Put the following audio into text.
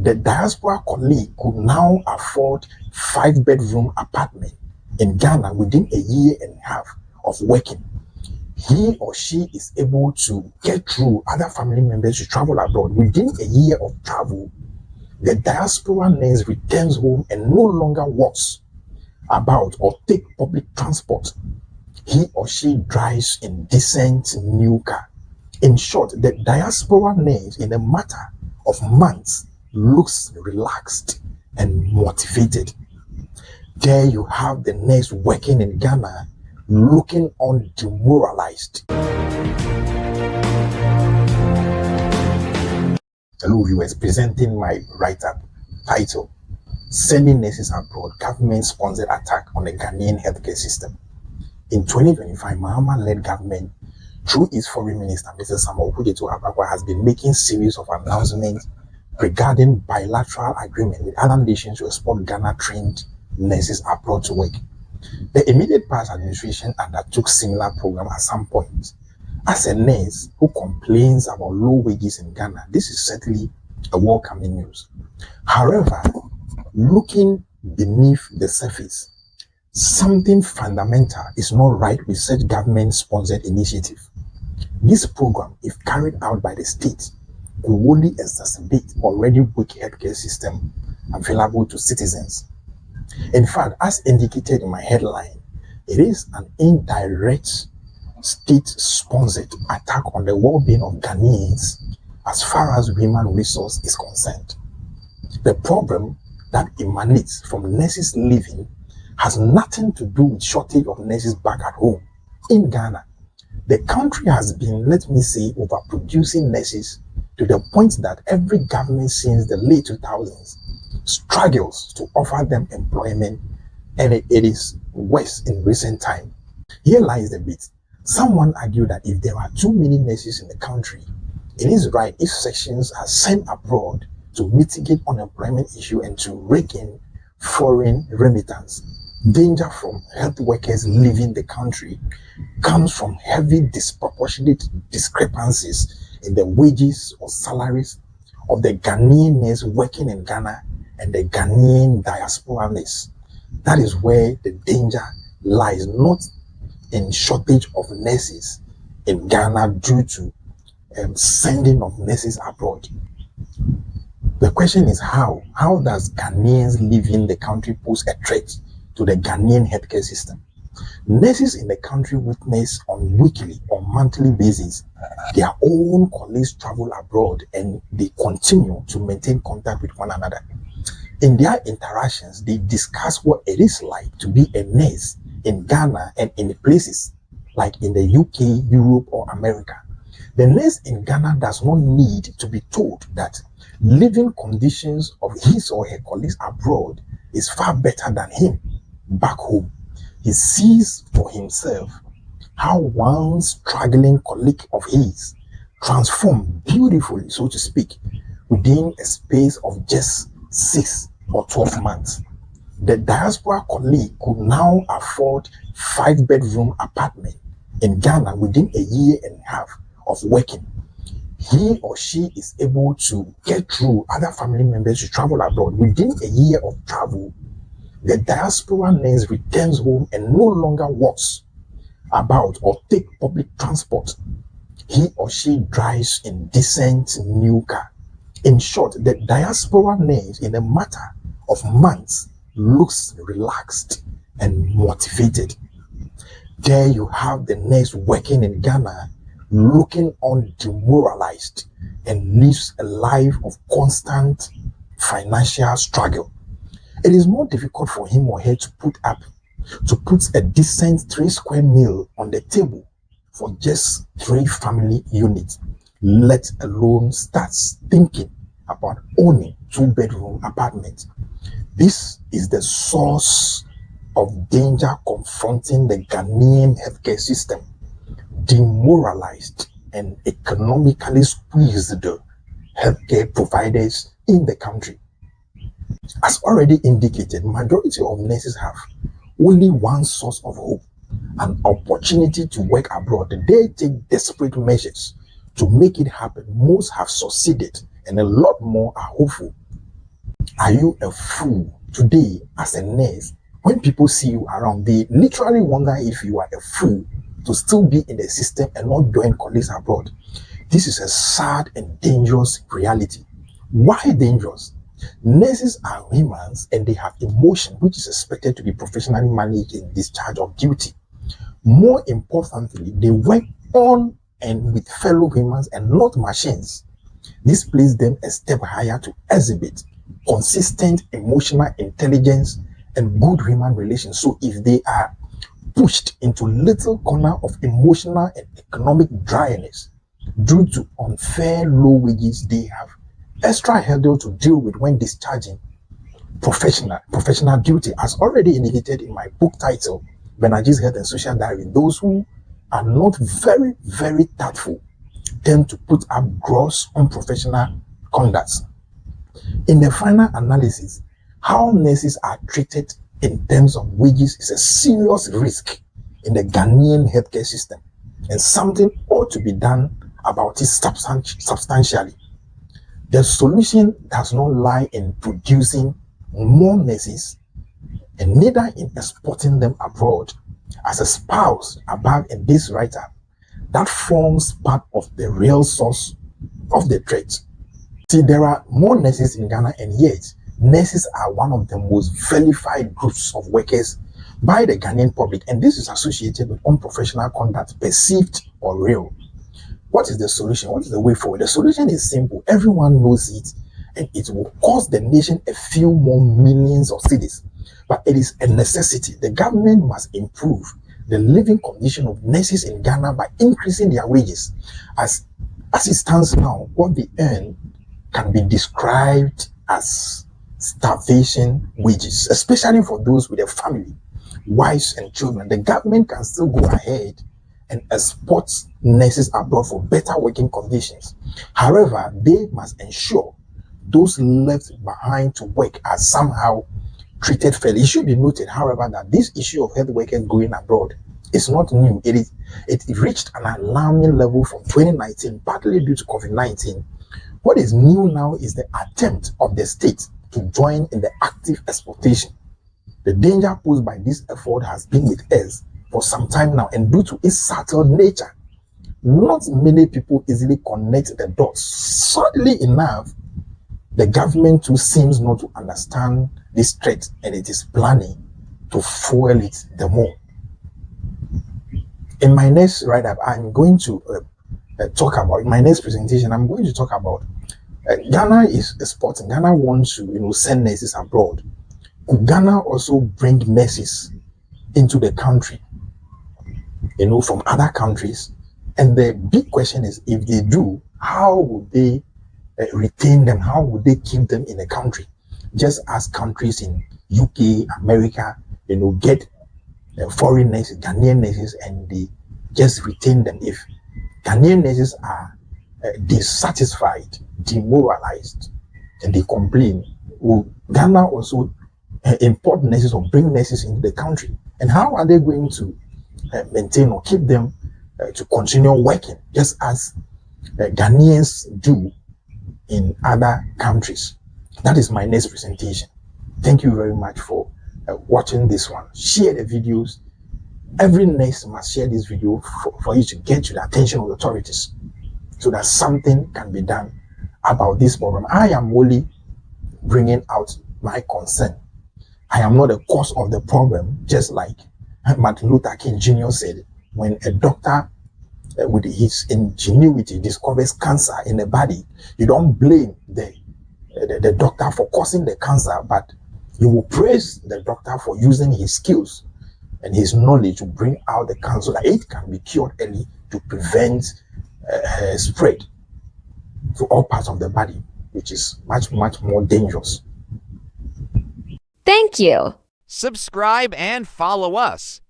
The diaspora colleague could now afford 5-bedroom apartment in Ghana within a year and a half of working. He or she is able to get through other family members to travel abroad. Within a year of travel, the diaspora nurse returns home and no longer walks about or take public transport. He or she drives in decent new car. In short, the diaspora nurse in a matter of months looks relaxed and motivated. There you have the nurse working in Ghana looking undemoralized. Hello viewers, presenting my write-up title, Sending Nurses Abroad, Government-Sponsored Attack on the Ghanaian Healthcare System. In 2025, Mahama-led government, through its foreign minister, Mr. Samuel Okudzeto Agbagba, has been making series of announcements regarding bilateral agreement with other nations to export Ghana-trained nurses abroad to work. The immediate past administration undertook similar program at some point. As a nurse who complains about low wages in Ghana, this is certainly a welcoming news. However, looking beneath the surface, something fundamental is not right with such government-sponsored initiative. This program, if carried out by the state, will only exacerbate already weak healthcare system available to citizens. In fact, as indicated in my headline, it is an indirect state-sponsored attack on the well-being of Ghanaians as far as human resource is concerned. The problem that emanates from nurses leaving has nothing to do with shortage of nurses back at home. In Ghana, the country has been, let me say, overproducing nurses to the point that every government since the late 2000s struggles to offer them employment, and it is worse in recent time. Here lies the bit. Someone argued that if there are too many nurses in the country, it is right if sections are sent abroad to mitigate unemployment issue and to rake in foreign remittance. Danger from health workers leaving the country comes from heavy disproportionate discrepancies in the wages or salaries of the Ghanaian nurse working in Ghana and the Ghanaian diaspora nurse. That is where the danger lies, not in shortage of nurses in Ghana due to sending of nurses abroad. The question is how? How does Ghanaians leaving the country pose a threat to the Ghanaian healthcare system? Nurses in the country witness on weekly or monthly basis their own colleagues travel abroad and they continue to maintain contact with one another. In their interactions, they discuss what it is like to be a nurse in Ghana and in places like in the UK, Europe, or America. The nurse in Ghana does not need to be told that living conditions of his or her colleagues abroad is far better than him back home. He sees for himself how one struggling colleague of his transformed beautifully, so to speak, within a space of just 6 or 12 months. The diaspora colleague could now afford 5-bedroom apartment in Ghana within a year and a half of working. He or she is able to get through other family members to travel abroad. Within a year of travel, the diaspora nurse returns home and no longer walks about or take public transport. He or she drives in decent new car. In short, the diaspora nurse in a matter of months looks relaxed and motivated. There you have the nurse working in Ghana looking undemoralized and lives a life of constant financial struggle. It is more difficult for him or her to put a decent 3 square meal on the table for just 3 family units, let alone start thinking about owning 2-bedroom apartments. This is the source of danger confronting the Ghanaian healthcare system. Demoralized and economically squeezed healthcare providers in the country. As already indicated, majority of nurses have only one source of hope, an opportunity to work abroad. They take desperate measures to make it happen. Most have succeeded and a lot more are hopeful. Are you a fool? Today, as a nurse, when people see you around, they literally wonder if you are a fool to still be in the system and not join colleagues abroad. This is a sad and dangerous reality. Why dangerous? Nurses are humans and they have emotion, which is expected to be professionally managed in discharge of duty. More importantly, they work on and with fellow humans and not machines. This places them a step higher to exhibit consistent emotional intelligence and good human relations. So if they are pushed into little corner of emotional and economic dryness due to unfair low wages, they have extra hurdle to deal with when discharging professional duty. As already indicated in my book title, Banerjee's Health and Social Diary, those who are not very, very tactful tend to put up gross unprofessional conducts. In the final analysis, how nurses are treated in terms of wages is a serious risk in the Ghanaian healthcare system, and something ought to be done about it substantially. The solution does not lie in producing more nurses and neither in exporting them abroad. As espoused above in this writer, that forms part of the real source of the threat. See, there are more nurses in Ghana, and yet nurses are one of the most vilified groups of workers by the Ghanaian public, and this is associated with unprofessional conduct, perceived or real. What is the solution? What is the way forward? The solution is simple. Everyone knows it, and it will cost the nation a few more millions of cedis. But it is a necessity. The government must improve the living condition of nurses in Ghana by increasing their wages. As it stands now, what they earn can be described as starvation wages, especially for those with a family, wives and children. The government can still go ahead and export nurses abroad for better working conditions. However, they must ensure those left behind to work are somehow treated fairly. It should be noted, however, that this issue of health workers going abroad is not new. It reached an alarming level from 2019, partly due to COVID-19. What is new now is the attempt of the state to join in the active exportation. The danger posed by this effort has been with us for some time now, and due to its subtle nature, not many people easily connect the dots. Sadly enough, the government too seems not to understand this threat, and it is planning to fuel it the more. In my next write-up, I'm going to talk about, in my next presentation, I'm going to talk about Ghana is exporting. Ghana wants to send nurses abroad. Could Ghana also bring nurses into the country, from other countries? And the big question is, if they do, how would they retain them? How would they keep them in the country? Just as countries in UK, America, get foreign nurses, Ghanaian nurses, and they just retain them. If Ghanaian nurses are dissatisfied, demoralized, and they complain, will Ghana also import nurses or bring nurses into the country? And how are they going to maintain or keep them to continue working, just as Ghanaians do in other countries? That is my next presentation. Thank you very much for watching this one. Share the videos. Every nurse must share this video for you to get to the attention of the authorities so that something can be done about this problem. I am only bringing out my concern. I am not the cause of the problem, just like Martin Luther King Jr. said, when a doctor with his ingenuity discovers cancer in the body, you don't blame the doctor for causing the cancer, but you will praise the doctor for using his skills and his knowledge to bring out the cancer so that it can be cured early to prevent spread to all parts of the body, which is much, much more dangerous. Thank you. Subscribe and follow us.